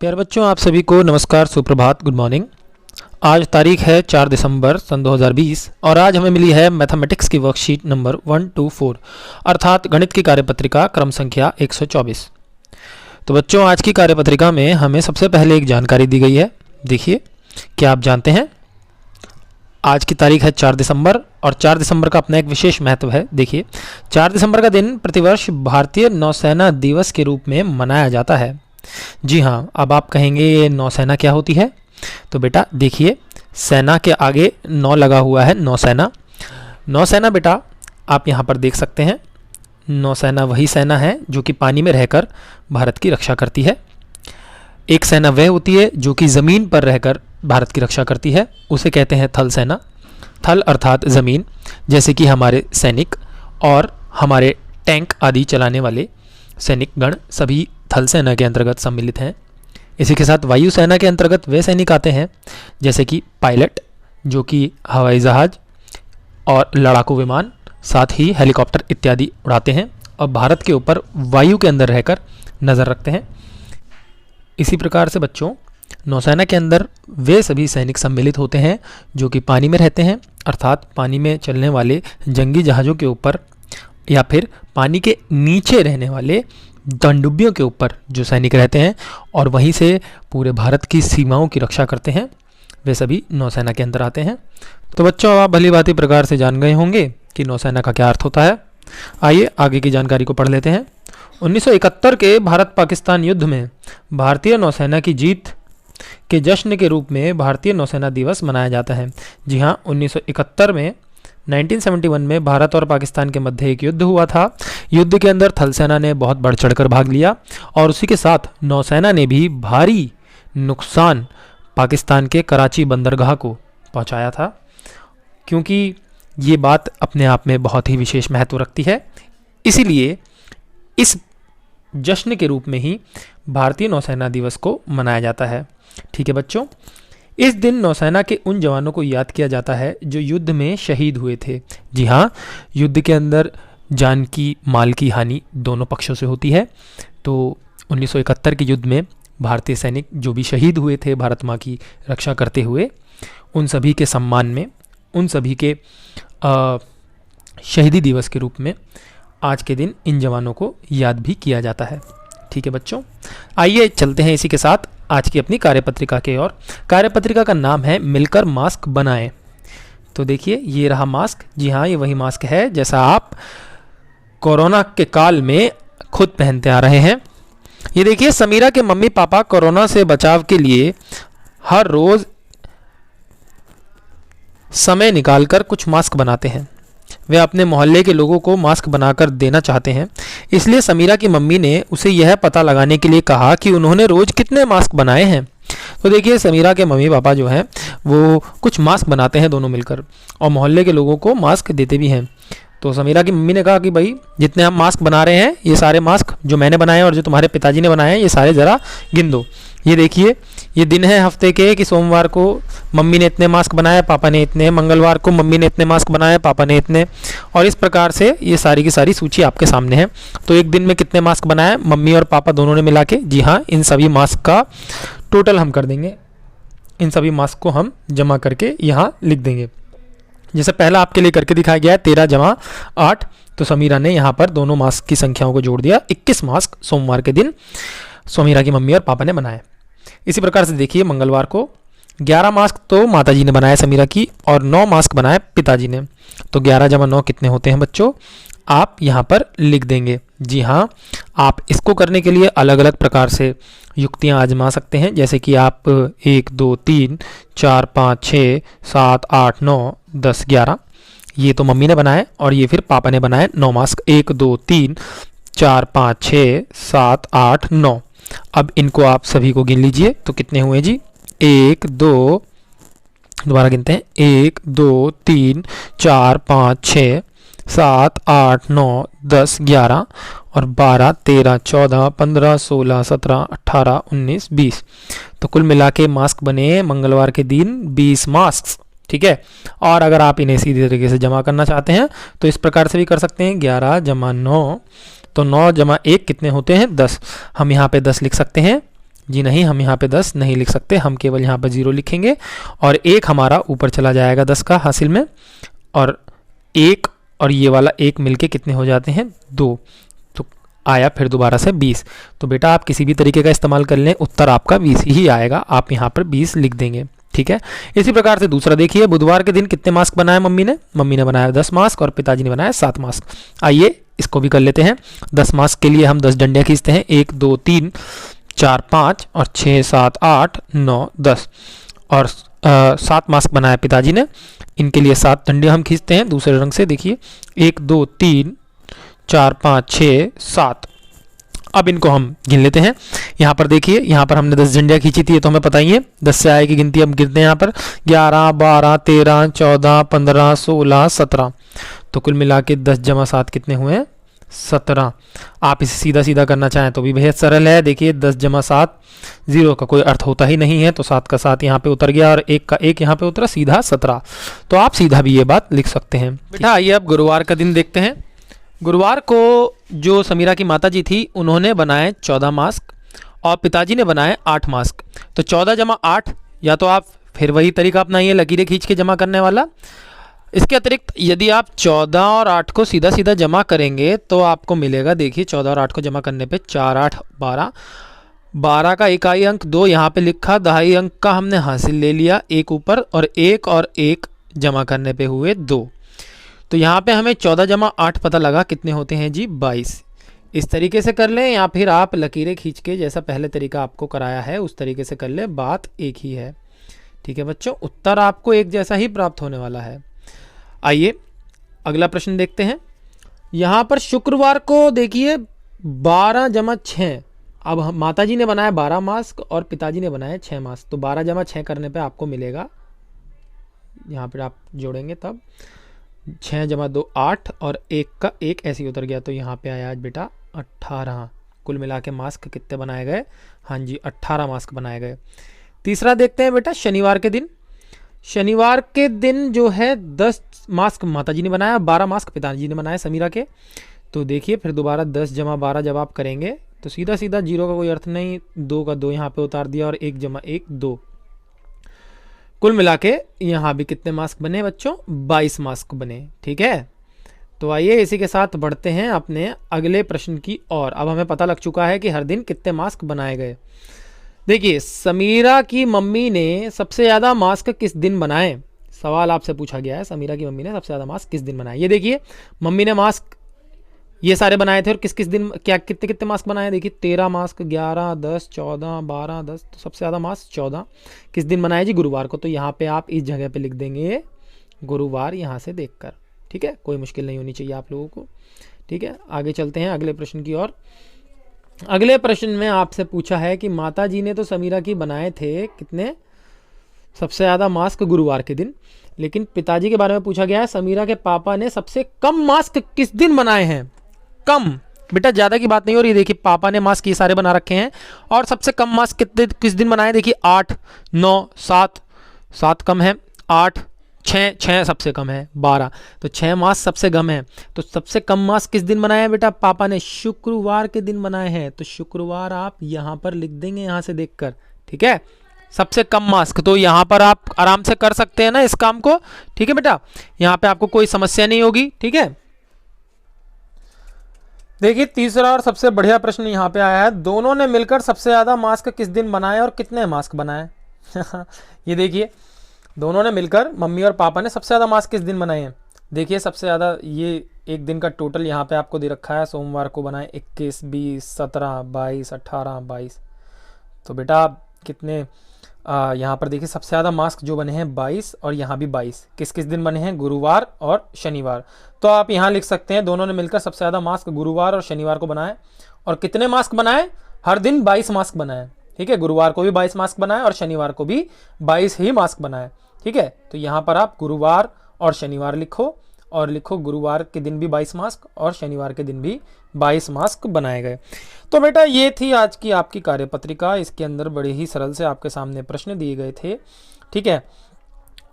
प्यारे बच्चों, आप सभी को नमस्कार, सुप्रभात, गुड मॉर्निंग। आज तारीख है 4 दिसंबर सन 2020 और आज हमें मिली है मैथमेटिक्स की वर्कशीट नंबर 124 अर्थात गणित की कार्यपत्रिका क्रम संख्या 124। तो बच्चों, आज की कार्यपत्रिका में हमें सबसे पहले एक जानकारी दी गई है। देखिए, क्या आप जानते हैं आज की तारीख है 4 दिसंबर और 4 दिसंबर का अपना एक विशेष महत्व है। देखिए, 4 दिसंबर का दिन प्रतिवर्ष भारतीय नौसेना दिवस के रूप में मनाया जाता है। जी हाँ, अब आप कहेंगे ये नौसेना क्या होती है? तो बेटा देखिए, सेना के आगे नौ लगा हुआ है, नौसेना। नौसेना बेटा आप यहाँ पर देख सकते हैं, नौसेना वही सेना है जो कि पानी में रहकर भारत की रक्षा करती है। एक सेना वह होती है जो कि ज़मीन पर रहकर भारत की रक्षा करती है, उसे कहते हैं थल सेना। थल अर्थात ज़मीन, जैसे कि हमारे सैनिक और हमारे टैंक आदि चलाने वाले सैनिक गण सभी थल सेना के अंतर्गत सम्मिलित हैं। इसी के साथ वायु सेना के अंतर्गत वे सैनिक आते हैं जैसे कि पायलट, जो कि हवाई जहाज और लड़ाकू विमान, साथ ही हेलीकॉप्टर इत्यादि उड़ाते हैं और भारत के ऊपर वायु के अंदर रहकर नज़र रखते हैं। इसी प्रकार से बच्चों, नौसेना के अंदर वे सभी सैनिक सम्मिलित होते हैं जो कि पानी में रहते हैं, अर्थात पानी में चलने वाले जंगी जहाज़ों के ऊपर या फिर पानी के नीचे रहने वाले पनडुब्बियों के ऊपर जो सैनिक रहते हैं और वहीं से पूरे भारत की सीमाओं की रक्षा करते हैं, वे सभी नौसेना के अंदर आते हैं। तो बच्चों, आप भली भांति प्रकार से जान गए होंगे कि नौसेना का क्या अर्थ होता है। आइए आगे की जानकारी को पढ़ लेते हैं। 1971 के भारत पाकिस्तान युद्ध में भारतीय नौसेना की जीत के जश्न के रूप में भारतीय नौसेना दिवस मनाया जाता है। जी हाँ, 1971 में 1971 में भारत और पाकिस्तान के मध्य एक युद्ध हुआ था। युद्ध के अंदर थल सेना ने बहुत बढ़ चढ़कर भाग लिया और उसी के साथ नौसेना ने भी भारी नुकसान पाकिस्तान के कराची बंदरगाह को पहुंचाया था। क्योंकि ये बात अपने आप में बहुत ही विशेष महत्व रखती है, इसीलिए इस जश्न के रूप में ही भारतीय नौसेना दिवस को मनाया जाता है। ठीक है बच्चों, इस दिन नौसेना के उन जवानों को याद किया जाता है जो युद्ध में शहीद हुए थे। जी हाँ, युद्ध के अंदर जान की, माल की हानि दोनों पक्षों से होती है। तो 1971 के युद्ध में भारतीय सैनिक जो भी शहीद हुए थे भारत माँ की रक्षा करते हुए, उन सभी के सम्मान में, उन सभी के शहीदी दिवस के रूप में आज के दिन इन जवानों को याद भी किया जाता है। ठीक है बच्चों, आइए चलते हैं इसी के साथ आज की अपनी कार्यपत्रिका के ओर। कार्यपत्रिका का नाम है मिलकर मास्क बनाएं। तो देखिए, ये रहा मास्क। जी हाँ, ये वही मास्क है जैसा आप कोरोना के काल में खुद पहनते आ रहे हैं। ये देखिए, समीरा के मम्मी पापा कोरोना से बचाव के लिए हर रोज समय निकालकर कुछ मास्क बनाते हैं। वे अपने मोहल्ले के लोगों को मास्क बनाकर देना चाहते हैं, इसलिए समीरा की मम्मी ने उसे यह पता लगाने के लिए कहा कि उन्होंने रोज कितने मास्क बनाए हैं। तो देखिए, समीरा के मम्मी पापा जो हैं वो कुछ मास्क बनाते हैं दोनों मिलकर और मोहल्ले के लोगों को मास्क देते भी हैं। तो समीरा की मम्मी ने कहा कि भाई, जितने हम मास्क बना रहे हैं, ये सारे मास्क जो मैंने बनाए और जो तुम्हारे पिताजी ने बनाए हैं, ये सारे ज़रा गिन दो। ये देखिए, ये दिन है हफ्ते के कि सोमवार को मम्मी ने इतने मास्क बनाए, पापा ने इतने, मंगलवार को मम्मी ने इतने मास्क बनाए, पापा ने इतने, और इस प्रकार से ये सारी की सारी सूची आपके सामने है। तो एक दिन में कितने मास्क बनाए मम्मी और पापा दोनों ने मिला के? जी हाँ, इन सभी मास्क का टोटल हम कर देंगे। इन सभी मास्क को हम जमा करके यहाँ लिख देंगे। जैसे पहला आपके लिए करके दिखाया गया है 13 जमा 8, तो समीरा ने यहाँ पर दोनों मास्क की संख्याओं को जोड़ दिया। 21 मास्क सोमवार के दिन समीरा की मम्मी और पापा ने बनाए। इसी प्रकार से देखिए, मंगलवार को 11 मास्क तो माताजी ने बनाए समीरा की और 9 मास्क बनाए पिताजी ने। तो 11 जमा 9 कितने होते हैं बच्चों? आप यहाँ पर लिख देंगे। जी हाँ, आप इसको करने के लिए अलग अलग प्रकार से युक्तियाँ आजमा सकते हैं, जैसे कि आप 1 2 3 4 5 6 7 8 9 10 11, ये तो मम्मी ने बनाए और ये फिर पापा ने बनाए 9 मास्क। 1 2 3 4 5 6 7 8 9। अब इनको आप सभी को गिन लीजिए, तो कितने हुए जी? 1 2, दोबारा गिनते हैं, 1 2 3 4 5 6 7 8 9 10 11 और 12 13 14 15 16 17 18 19 20। तो कुल मिला के मास्क बने मंगलवार के दिन 20 मास्क। ठीक है, और अगर आप इन्हें सीधे तरीके से जमा करना चाहते हैं तो इस प्रकार से भी कर सकते हैं। 11 जमा 9, तो 9 जमा 1 कितने होते हैं? 10। हम यहाँ पे 10 लिख सकते हैं। जी नहीं, हम यहाँ पे 10 नहीं लिख सकते, हम केवल यहाँ पे 0 लिखेंगे और 1 हमारा ऊपर चला जाएगा 10 का हासिल में, और 1 और ये वाला 1 मिलके कितने हो जाते हैं 2, तो आया फिर दोबारा से 20। तो बेटा आप किसी भी तरीके का इस्तेमाल कर लें, उत्तर आपका 20 ही आएगा, आप यहाँ पर 20 लिख देंगे। ठीक है, इसी प्रकार से दूसरा देखिए, बुधवार के दिन कितने मास्क बनाया मम्मी ने बनाया 10 मास्क और पिताजी ने बनाया 7 मास्क। आइए इसको भी कर लेते हैं। 10 मास्क के लिए हम 10 डंडियाँ खींचते हैं, 1 2 3 4 5 और 6 7 8 9 10, और 7 मास्क बनाया पिताजी ने, इनके लिए 7 डंडियाँ हम खींचते हैं दूसरे रंग से। देखिए 1 2 3 4 5 6 7, अब इनको हम गिन लेते हैं। यहाँ पर देखिए, यहाँ पर हमने 10 डंडियाँ खींची थी, ये तो हमें पता ही है, 10 से आए की गिनती हम गिनते हैं यहाँ पर 11 12 13 14 15 16 17, तो कुल मिला के 10 जमा 7 कितने हुए 17। आप इसे सीधा सीधा करना चाहें तो भी बेहद सरल है। देखिए 10 जमा 7, 0 का कोई अर्थ होता ही नहीं है, तो 7 का 7 यहाँ पे उतर गया और 1 का 1 यहाँ पे उतरा, सीधा 17। तो आप सीधा भी ये बात लिख सकते हैं। बेटा आइए अब गुरुवार का दिन देखते हैं। गुरुवार को जो समीरा की माता जी थी उन्होंने बनाए 14 मास्क और पिताजी ने बनाए 8 मास्क। तो 14 जमा 8, या तो आप फिर वही तरीका अपनाइए लकीरें खींच के जमा करने वाला। इसके अतिरिक्त यदि आप 14 और 8 को सीधा सीधा जमा करेंगे तो आपको मिलेगा, देखिए 14 और 8 को जमा करने पे 4 8 12, 12 का इकाई अंक 2 यहाँ पे लिखा, दहाई अंक का हमने हासिल ले लिया 1 ऊपर, और 1 जमा करने पे हुए 2। तो यहाँ पे हमें 14 जमा 8 पता लगा कितने होते हैं जी 22। इस तरीके से कर लें, या फिर आप लकीरें खींच के जैसा पहले तरीका आपको कराया है उस तरीके से कर लें, बात एक ही है। ठीक है बच्चों, उत्तर आपको एक जैसा ही प्राप्त होने वाला है। आइए अगला प्रश्न देखते हैं। यहाँ पर शुक्रवार को देखिए 12 जमा 6, अब माता जी ने बनाया 12 मास्क और पिताजी ने बनाए 6 मास्क, तो 12 जमा 6 करने पे आपको मिलेगा, यहाँ पर आप जोड़ेंगे तब 6 जमा 2 8 और 1 का 1 ऐसे ही उतर गया, तो यहाँ पे आया आज बेटा 18। कुल मिला के मास्क कितने बनाए गए, हाँ जी 18 मास्क बनाए गए। तीसरा देखते हैं बेटा, शनिवार के दिन। शनिवार के दिन जो है 10 मास्क माता जी ने बनाया, 12 मास्क पिताजी ने बनाए समीरा के। तो देखिए फिर दोबारा 10 जमा 12 जब आप करेंगे तो सीधा सीधा 0 का कोई अर्थ नहीं, 2 का 2 यहाँ पे उतार दिया और 1 जमा 1 2, कुल मिला के यहाँ भी कितने मास्क बने बच्चों 22 मास्क बने। ठीक है, तो आइए इसी के साथ बढ़ते हैं अपने अगले प्रश्न की ओर। अब हमें पता लग चुका है कि हर दिन कितने मास्क बनाए गए। देखिए समीरा की मम्मी ने सबसे ज़्यादा मास्क किस दिन बनाए, सवाल आपसे पूछा गया है, समीरा की मम्मी ने सबसे ज़्यादा मास्क किस दिन बनाए। ये देखिए मम्मी ने मास्क ये सारे बनाए थे और किस किस दिन क्या कितने कितने मास्क बनाए, देखिए 13 मास्क, 11 10 14 12 10, तो सबसे ज़्यादा मास्क 14 किस दिन बनाए जी गुरुवार को। तो यहाँ पे आप इस जगह पे लिख देंगे गुरुवार यहाँ से देखकर। ठीक है, कोई मुश्किल नहीं होनी चाहिए आप लोगों को। ठीक है, आगे चलते हैं अगले प्रश्न की ओर। अगले प्रश्न में आपसे पूछा है कि माता जी ने तो समीरा की बनाए थे कितने, सबसे ज़्यादा मास्क गुरुवार के दिन, लेकिन पिताजी के बारे में पूछा गया है समीरा के पापा ने सबसे कम मास्क किस दिन बनाए हैं। कम बेटा ज़्यादा की बात नहीं हो रही, देखिए पापा ने मास्क ये सारे बना रखे हैं और सबसे कम मास्क कितने किस दिन बनाए, देखिए 8 9 7, 7 कम है, 8 6 सबसे कम है 12, तो 6 मास्क सबसे कम है। तो सबसे कम मास्क किस दिन बनाए हैं बेटा पापा ने, शुक्रवार के दिन बनाए हैं। तो शुक्रवार आप यहाँ पर लिख देंगे यहाँ से देखकर। ठीक है, सबसे कम मास्क, तो यहाँ पर आप आराम से कर सकते हैं ना इस काम को। ठीक है बेटा, यहाँ पे आपको कोई समस्या नहीं होगी। ठीक है, देखिए तीसरा और सबसे बढ़िया प्रश्न यहाँ पे आया है, दोनों ने मिलकर सबसे ज़्यादा मास्क किस दिन बनाए और कितने मास्क बनाए। ये देखिए दोनों ने मिलकर मम्मी और पापा ने सबसे ज़्यादा मास्क किस दिन बनाए हैं। देखिए सबसे ज़्यादा ये एक दिन का टोटल यहाँ पे आपको दे रखा है, सोमवार को बनाए 21 20 17 22 18 22, तो बेटा कितने यहाँ पर देखिए सबसे ज़्यादा मास्क जो बने हैं 22 और यहाँ भी 22 किस किस दिन बने हैं, गुरुवार और शनिवार। तो आप यहाँ लिख सकते हैं दोनों ने मिलकर सबसे ज़्यादा मास्क गुरुवार और शनिवार को बनाए, और कितने मास्क बनाए, हर दिन 22 मास्क बनाए। ठीक है, गुरुवार को भी 22 मास्क बनाए और शनिवार को भी 22 ही मास्क बनाए। ठीक है, तो यहाँ पर आप गुरुवार और शनिवार लिखो, और लिखो गुरुवार के दिन भी 22 मास्क और शनिवार के दिन भी 22 मास्क बनाए गए। तो बेटा ये थी आज की आपकी कार्यपत्रिका। इसके अंदर बड़े ही सरल से आपके सामने प्रश्न दिए गए थे। ठीक है,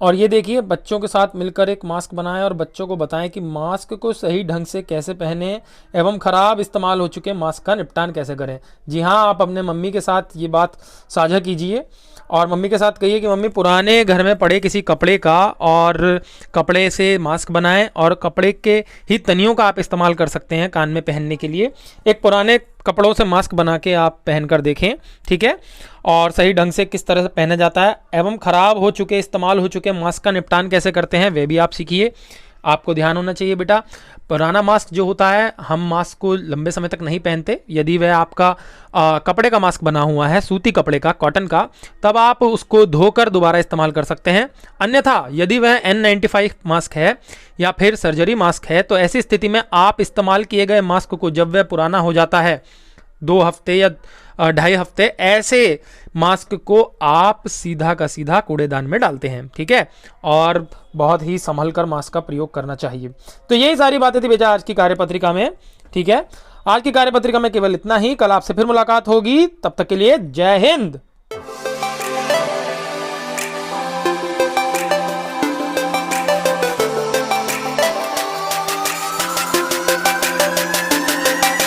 और ये देखिए बच्चों के साथ मिलकर एक मास्क बनाएं और बच्चों को बताएं कि मास्क को सही ढंग से कैसे पहने एवं खराब इस्तेमाल हो चुके मास्क का निपटान कैसे करें। जी हाँ, आप अपने मम्मी के साथ ये बात साझा कीजिए और मम्मी के साथ कहिए कि मम्मी पुराने घर में पड़े किसी कपड़े का और कपड़े से मास्क बनाएं और कपड़े के ही तनियों का आप इस्तेमाल कर सकते हैं कान में पहनने के लिए। एक पुराने कपड़ों से मास्क बना के आप पहन कर देखें, ठीक है, और सही ढंग से किस तरह से पहना जाता है एवं खराब हो चुके इस्तेमाल हो चुके मास्क का निपटान कैसे करते हैं वे भी आप सीखिए। आपको ध्यान होना चाहिए बेटा, पुराना मास्क जो होता है हम मास्क को लंबे समय तक नहीं पहनते। यदि वह आपका कपड़े का मास्क बना हुआ है, सूती कपड़े का, कॉटन का, तब आप उसको धोकर दोबारा इस्तेमाल कर सकते हैं। अन्यथा यदि वह N95 मास्क है या फिर सर्जरी मास्क है तो ऐसी स्थिति में आप इस्तेमाल किए गए मास्क को जब वह पुराना हो जाता है 2 हफ्ते या 2.5 हफ्ते, ऐसे मास्क को आप सीधा का सीधा कूड़ेदान में डालते हैं, ठीक है, और बहुत ही संभल कर मास्क का प्रयोग करना चाहिए। तो यही सारी बातें थी बेटा आज की कार्यपत्रिका में, ठीक है। आज की कार्यपत्रिका में केवल इतना ही। कल आपसे फिर मुलाकात होगी, तब तक के लिए जय हिंद।